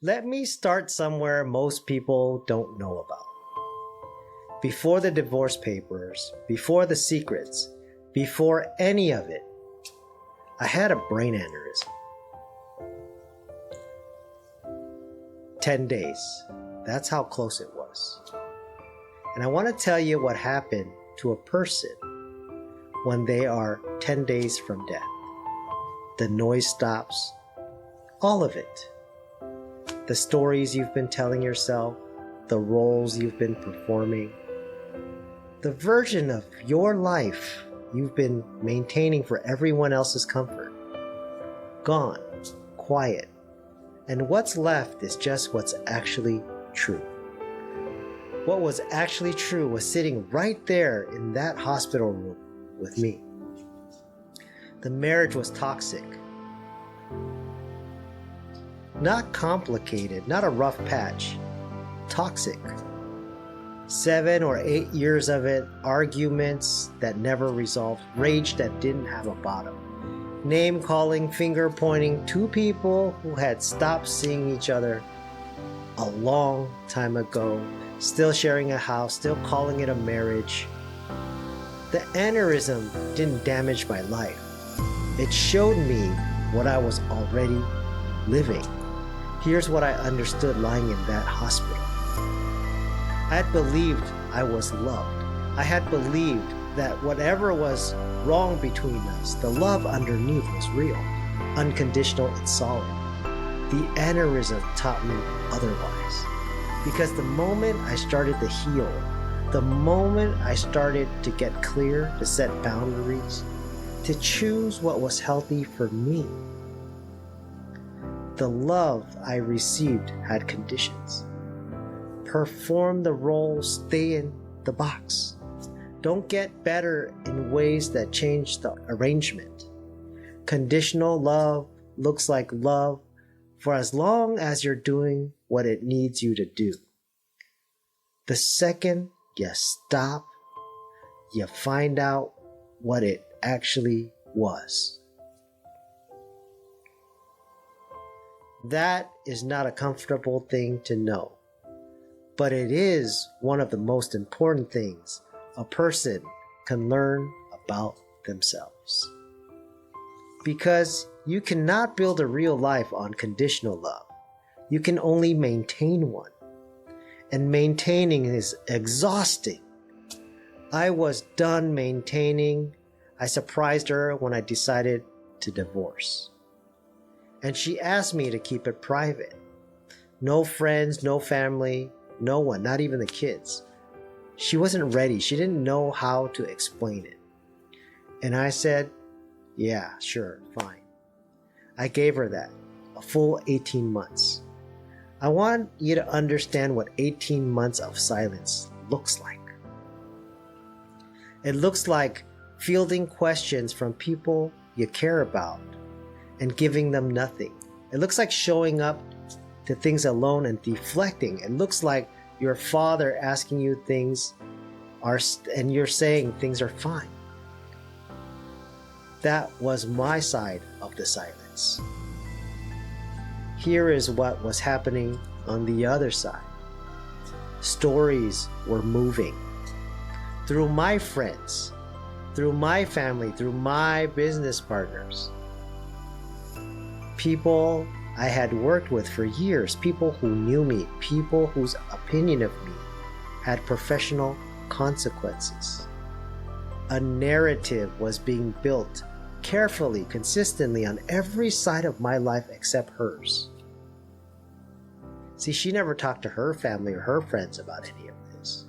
Let me start somewhere most people don't know about. Before the divorce papers, before the secrets, before any of it, I had a brain aneurysm. 10 days. That's how close it was. And I want to tell you what happened to a person when they are 10 days from death. The noise stops, all of it. The stories you've been telling yourself, the roles you've been performing, the version of your life you've been maintaining for everyone else's comfort. Gone, quiet, and what's left is just what's actually true. What was actually true was sitting right there in that hospital room with me. The marriage was toxic. Not complicated, not a rough patch. Toxic. 7 or 8 years of it, arguments that never resolved, rage that didn't have a bottom. Name calling, finger pointing, two people who had stopped seeing each other a long time ago, still sharing a house, still calling it a marriage. The aneurysm didn't damage my life. It showed me what I was already living. Here's what I understood lying in that hospital. I had believed I was loved. I had believed that whatever was wrong between us, the love underneath was real, unconditional and solid. The aneurysm taught me otherwise. Because the moment I started to heal, the moment I started to get clear, to set boundaries, to choose what was healthy for me, the love I received had conditions. Perform the role, stay in the box. Don't get better in ways that change the arrangement. Conditional love looks like love for as long as you're doing what it needs you to do. The second you stop, you find out what it actually was. That is not a comfortable thing to know. But it is one of the most important things a person can learn about themselves. Because you cannot build a real life on conditional love. You can only maintain one. And maintaining is exhausting. I was done maintaining. I surprised her when I decided to divorce. And she asked me to keep it private. No friends, no family, no one, not even the kids. She wasn't ready. She didn't know how to explain it. And I said, yeah, sure, fine. I gave her that, a full 18 months. I want you to understand what 18 months of silence looks like. It looks like fielding questions from people you care about and giving them nothing. It looks like showing up to things alone and deflecting. It looks like your father asking you things and you're saying things are fine. That was my side of the silence. Here is what was happening on the other side. Stories were moving. Through my friends, through my family, through my business partners. People I had worked with for years, people who knew me, people whose opinion of me had professional consequences. A narrative was being built carefully, consistently on every side of my life except hers. See, she never talked to her family or her friends about any of this.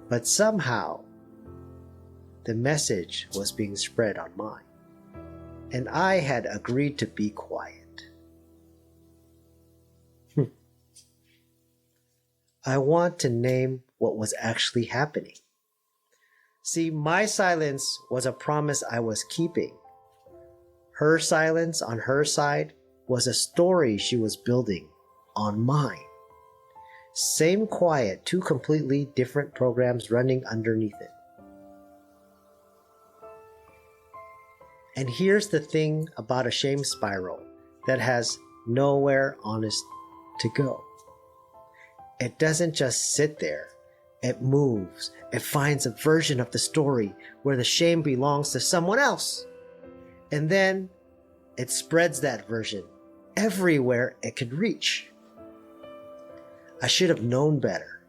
But somehow, the message was being spread on mine. And I had agreed to be quiet. I want to name what was actually happening. See, my silence was a promise I was keeping. Her silence on her side was a story she was building on mine. Same quiet, two completely different programs running underneath it. And here's the thing about a shame spiral that has nowhere honest to go. It doesn't just sit there. It moves. It finds a version of the story where the shame belongs to someone else. And then it spreads that version everywhere it could reach. I should have known better.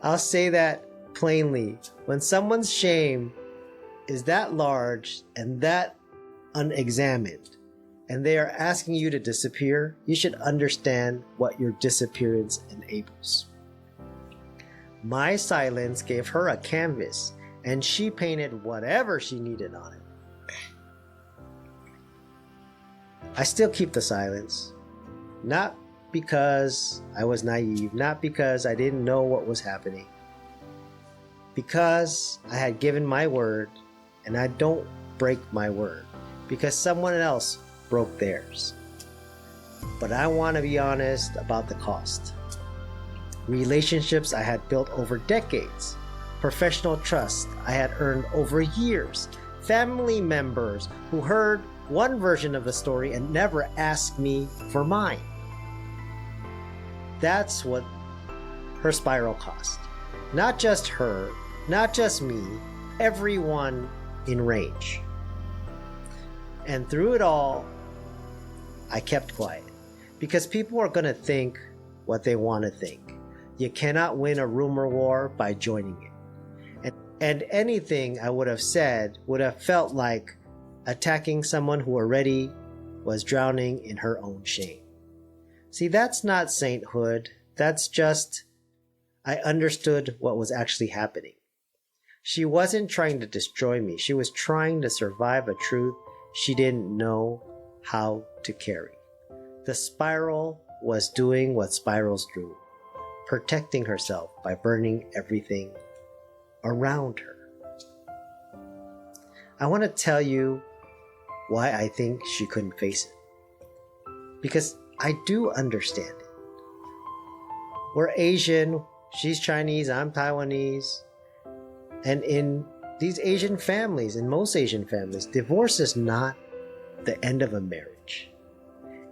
I'll say that plainly. When someone's shame is that large and that unexamined, and they are asking you to disappear, you should understand what your disappearance enables. My silence gave her a canvas, and she painted whatever she needed on it. I still keep the silence, not because I was naive, not because I didn't know what was happening, because I had given my word, and I don't break my word, because someone else broke theirs. But I want to be honest about the cost. Relationships I had built over decades, professional trust I had earned over years, family members who heard one version of the story and never asked me for mine. That's what her spiral cost. Not just her, not just me, everyone in range. And through it all, I kept quiet because people are going to think what they want to think. You cannot win a rumor war by joining it. And anything I would have said would have felt like attacking someone who already was drowning in her own shame. See, that's not sainthood. That's just, I understood what was actually happening. She wasn't trying to destroy me. She was trying to survive a truth she didn't know how to carry. The spiral was doing what spirals do, protecting herself by burning everything around her. I want to tell you why I think she couldn't face it. Because I do understand it. We're Asian, she's Chinese, I'm Taiwanese. And in these Asian families, in most Asian families, divorce is not the end of a marriage.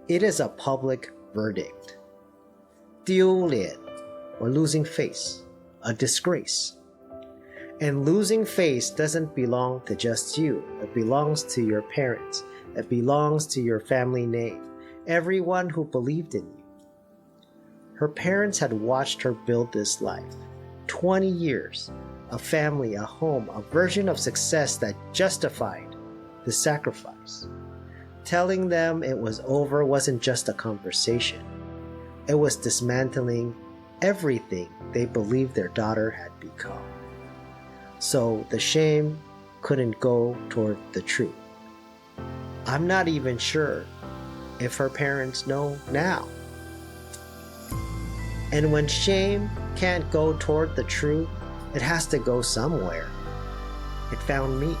It is a public verdict. 丢脸, or losing face, a disgrace. And losing face doesn't belong to just you. It belongs to your parents. It belongs to your family name. Everyone who believed in you. Her parents had watched her build this life. 20 years. A family, a home, a version of success that justified the sacrifice. Telling them it was over wasn't just a conversation. It was dismantling everything they believed their daughter had become. So the shame couldn't go toward the truth. I'm not even sure if her parents know now. And when shame can't go toward the truth, it has to go somewhere. It found me.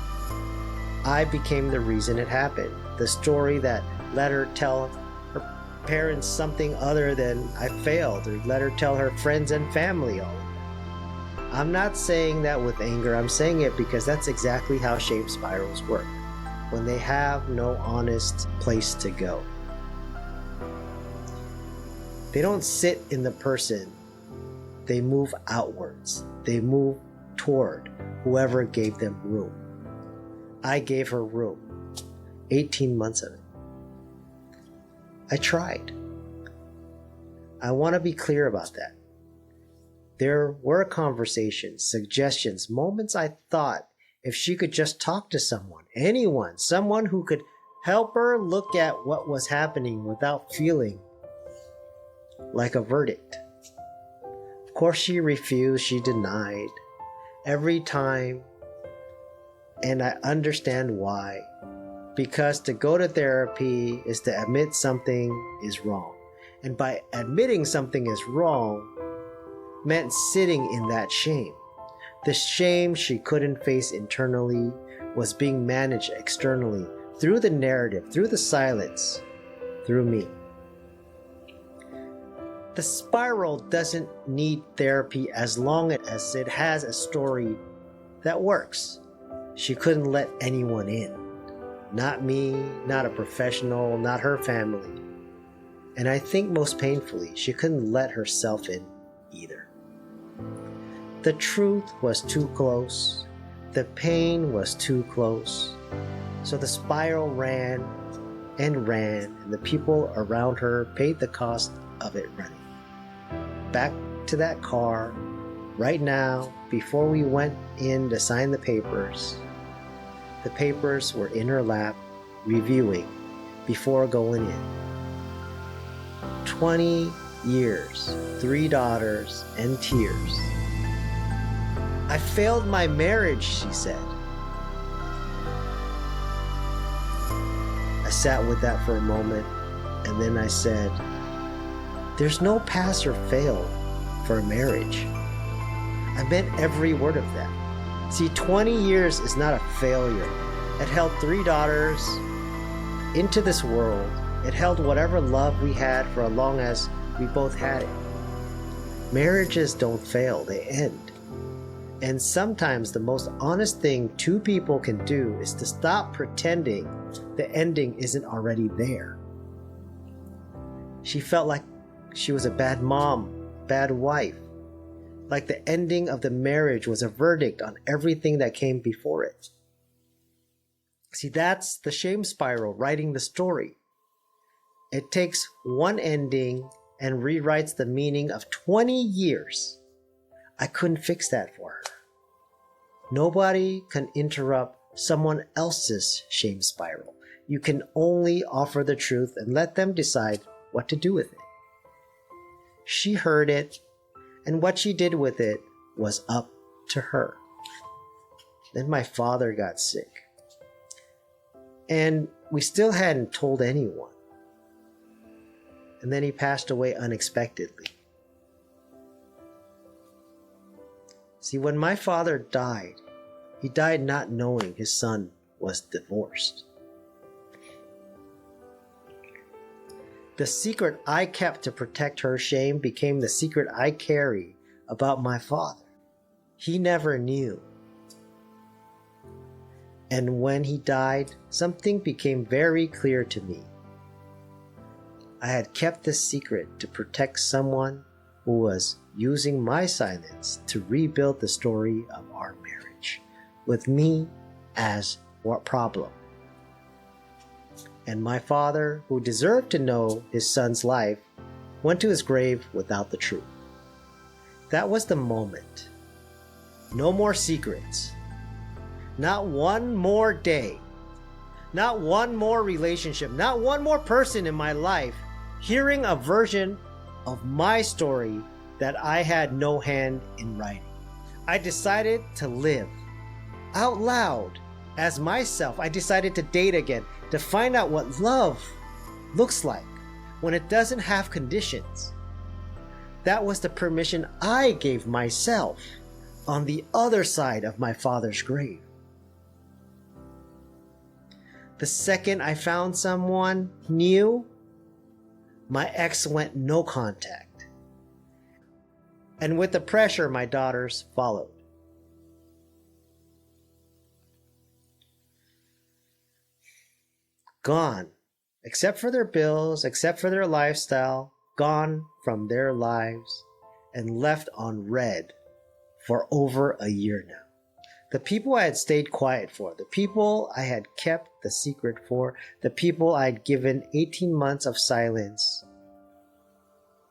I became the reason it happened. The story that let her tell her parents something other than I failed, or let her tell her friends and family all of that. I'm not saying that with anger. I'm saying it because that's exactly how shame spirals work. When they have no honest place to go. They don't sit in the person. They move outwards. They move toward whoever gave them room. I gave her room. 18 months of it. I tried. I want to be clear about that. There were conversations, suggestions, moments I thought if she could just talk to someone, anyone, someone who could help her look at what was happening without feeling like a verdict. Of course, she refused, she denied every time, and I understand why. Because to go to therapy is to admit something is wrong. And by admitting something is wrong meant sitting in that shame. The shame she couldn't face internally was being managed externally through the narrative, through the silence, through me. The spiral doesn't need therapy as long as it has a story that works. She couldn't let anyone in. Not me, not a professional, not her family. And I think most painfully, she couldn't let herself in either. The truth was too close. The pain was too close. So the spiral ran, and the people around her paid the cost of it running. Back to that car, right now, before we went in to sign the papers were in her lap, reviewing before going in. 20 years, 3 daughters, and tears. I failed my marriage, she said. I sat with that for a moment, and then I said, there's no pass or fail for a marriage. I meant every word of that. See, 20 years is not a failure. It held 3 daughters into this world. It held whatever love we had for as long as we both had it. Marriages don't fail, they end. And sometimes the most honest thing 2 people can do is to stop pretending the ending isn't already there. She felt like she was a bad mom, bad wife, like the ending of the marriage was a verdict on everything that came before it. See, that's the shame spiral, writing the story. It takes one ending and rewrites the meaning of 20 years. I couldn't fix that for her. Nobody can interrupt someone else's shame spiral. You can only offer the truth and let them decide what to do with it. She heard it, and what she did with it was up to her. Then my father got sick, and we still hadn't told anyone. And then he passed away unexpectedly. See, when my father died, he died not knowing his son was divorced. The secret I kept to protect her shame became the secret I carry about my father. He never knew. And when he died, something became very clear to me. I had kept this secret to protect someone who was using my silence to rebuild the story of our marriage, with me as what problem. And my father, who deserved to know his son's life, went to his grave without the truth. That was the moment. No more secrets. Not one more day. Not one more relationship. Not one more person in my life hearing a version of my story that I had no hand in writing. I decided to live out loud as myself. I decided to date again, to find out what love looks like when it doesn't have conditions. That was the permission I gave myself on the other side of my father's grave. The second I found someone new, my ex went no contact. And with the pressure, my daughters followed. Gone, except for their bills, except for their lifestyle, gone from their lives and left on red for over a year now. The people I had stayed quiet for, the people I had kept the secret for, the people I had given 18 months of silence,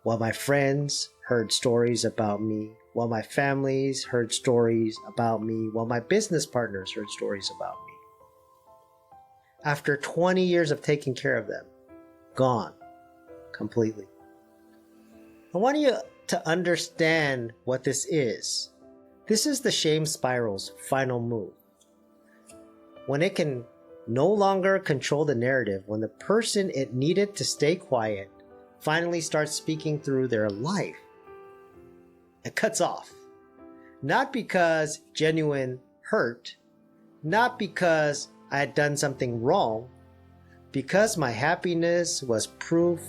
while my friends heard stories about me, while my families heard stories about me, while my business partners heard stories about me. After 20 years of taking care of them, gone completely. I want you to understand what this is. This is the shame spiral's final move. When it can no longer control the narrative, when the person it needed to stay quiet finally starts speaking through their life, it cuts off. Not because genuine hurt, not because I had done something wrong, because my happiness was proof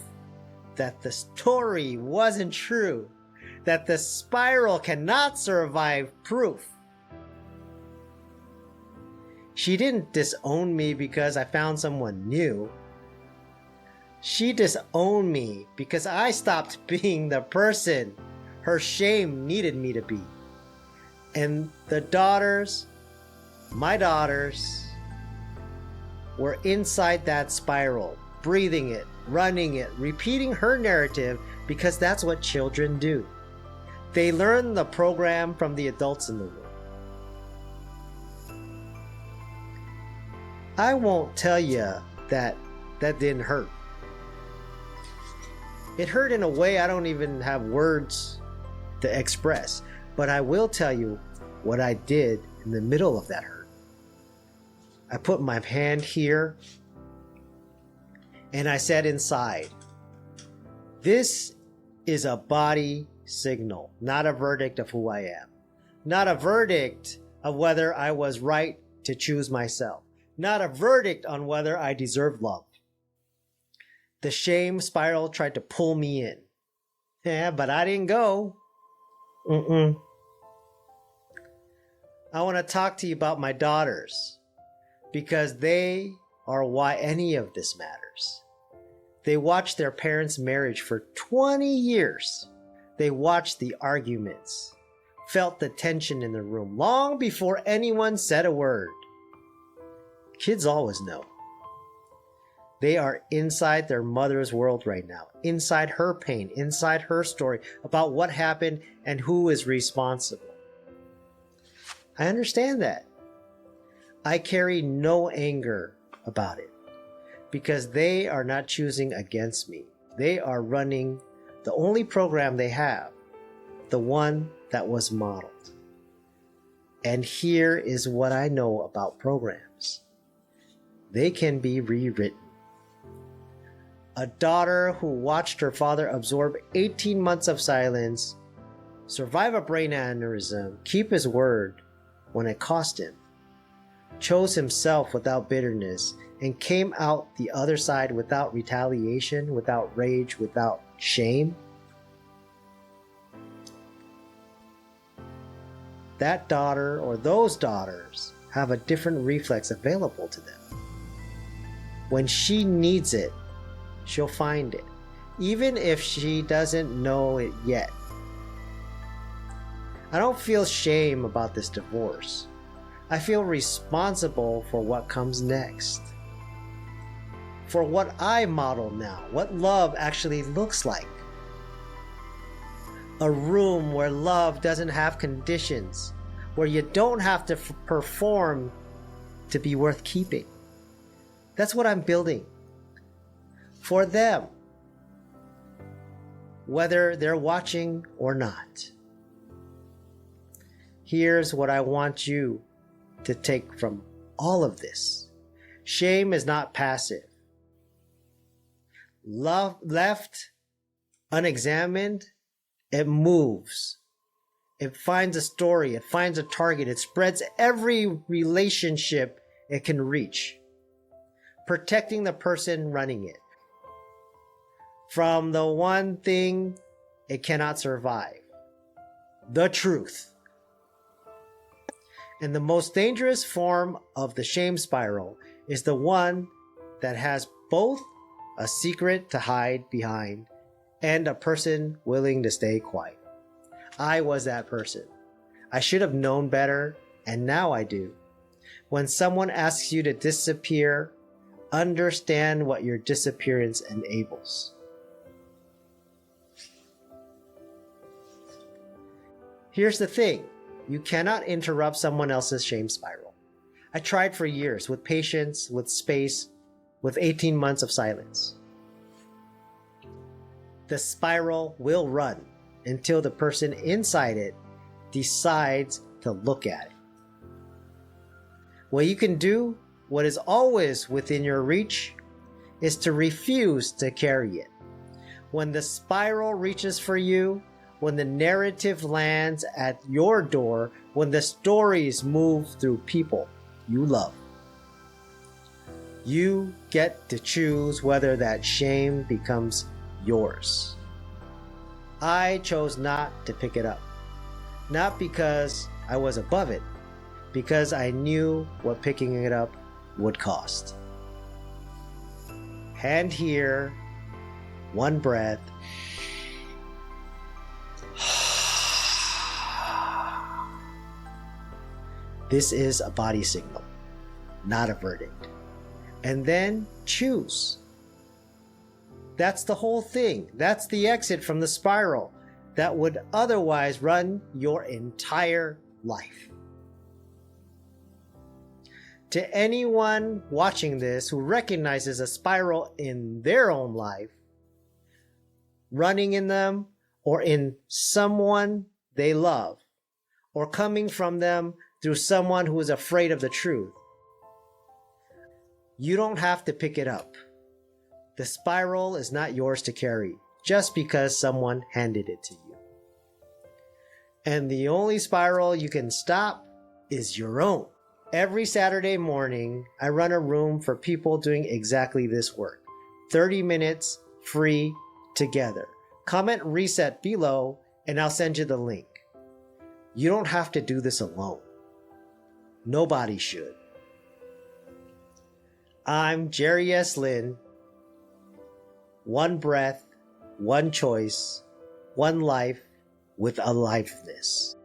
that the story wasn't true, that the spiral cannot survive proof. She didn't disown me because I found someone new. She disowned me because I stopped being the person her shame needed me to be. And the daughters, my daughters, were inside that spiral, breathing it, running it, repeating her narrative because that's what children do. They learn the program from the adults in the room. I won't tell you that didn't hurt. It hurt in a way I don't even have words to express, but I will tell you what I did in the middle of that hurt. I put my hand here and I said inside, this is a body signal, not a verdict of who I am, not a verdict of whether I was right to choose myself, not a verdict on whether I deserve love. The shame spiral tried to pull me in. Yeah, but I didn't go. I want to talk to you about my daughters because they are why any of this matters. They watched their parents' marriage for 20 years. They watched the arguments, felt the tension in the room long before anyone said a word. Kids always know. They are inside their mother's world right now, inside her pain, inside her story about what happened and who is responsible. I understand that. I carry no anger about it because they are not choosing against me. They are running the only program they have, the one that was modeled. And here is what I know about programs. They can be rewritten. A daughter who watched her father absorb 18 months of silence, survive a brain aneurysm, keep his word when it cost him, chose himself without bitterness, and came out the other side without retaliation, without rage, without shame. That daughter or those daughters have a different reflex available to them. When she needs it, she'll find it, even if she doesn't know it yet. I don't feel shame about this divorce. I feel responsible for what comes next. For what I model now, what love actually looks like. A room where love doesn't have conditions, where you don't have to perform to be worth keeping. That's what I'm building. For them, whether they're watching or not. Here's what I want you to take from all of this. Shame is not passive. Love left unexamined, it moves. It finds a story, it finds a target, it spreads every relationship it can reach, protecting the person running it from the one thing it cannot survive, the truth. And the most dangerous form of the shame spiral is the one that has both a secret to hide behind and a person willing to stay quiet. I was that person. I should have known better, and now I do. When someone asks you to disappear, understand what your disappearance enables. Here's the thing. You cannot interrupt someone else's shame spiral. I tried for years with patience, with space, with 18 months of silence. The spiral will run until the person inside it decides to look at it. What you can do, what is always within your reach, is to refuse to carry it. When the spiral reaches for you, when the narrative lands at your door, when the stories move through people you love, you get to choose whether that shame becomes yours. I chose not to pick it up, not because I was above it, because I knew what picking it up would cost. Hand here, one breath. This is a body signal, not a verdict. And then choose. That's the whole thing. That's the exit from the spiral that would otherwise run your entire life. To anyone watching this who recognizes a spiral in their own life, running in them or in someone they love, or coming from them through someone who is afraid of the truth, you don't have to pick it up. The spiral is not yours to carry just because someone handed it to you. And the only spiral you can stop is your own. Every Saturday morning, I run a room for people doing exactly this work. 30 minutes, free, together. Comment reset below and I'll send you the link. You don't have to do this alone. Nobody should. I'm Jerry S. Lin. One breath, one choice, one life with aliveness.